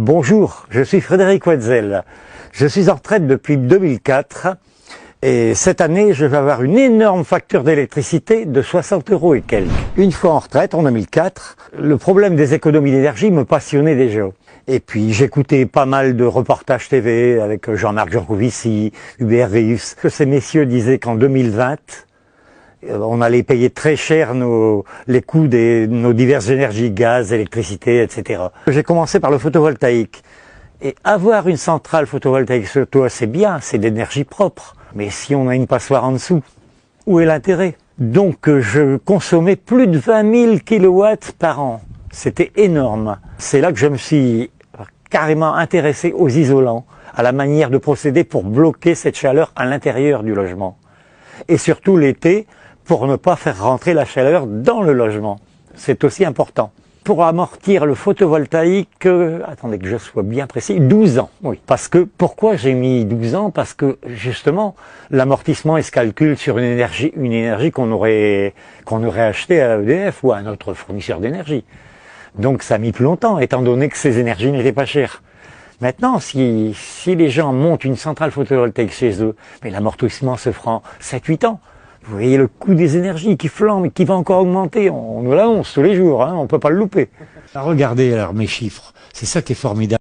Bonjour, je suis Frédéric Wetzel. Je suis en retraite depuis 2004 et cette année je vais avoir une énorme facture d'électricité de 60 € et quelques. Une fois en retraite, en 2004, le problème des économies d'énergie me passionnait déjà. Et puis j'écoutais pas mal de reportages TV avec Jean-Marc Jancovici, Hubert Reeves, que ces messieurs disaient qu'en 2020, on allait payer très cher les coûts de nos diverses énergies, gaz, électricité, etc. J'ai commencé par le photovoltaïque. Et avoir une centrale photovoltaïque sur le toit, c'est bien, c'est d'énergie propre. Mais si on a une passoire en dessous, où est l'intérêt? Donc je consommais plus de 20 000 kilowatts par an. C'était énorme. C'est là que je me suis carrément intéressé aux isolants, à la manière de procéder pour bloquer cette chaleur à l'intérieur du logement. Et surtout l'été, pour ne pas faire rentrer la chaleur dans le logement. C'est aussi important. Pour amortir le photovoltaïque, attendez que je sois bien précis, 12 ans. Oui. Parce que, pourquoi j'ai mis 12 ans? Parce que, justement, l'amortissement, il se calcule sur une énergie qu'on aurait achetée à EDF ou à un autre fournisseur d'énergie. Donc ça a mis plus longtemps, étant donné que ces énergies n'étaient pas chères. Maintenant, si les gens montent une centrale photovoltaïque chez eux, mais l'amortissement se fera en 7-8 ans. Vous voyez le coût des énergies qui flambe et qui va encore augmenter. On nous l'annonce tous les jours, hein, on ne peut pas le louper. Regardez alors mes chiffres, c'est ça qui est formidable.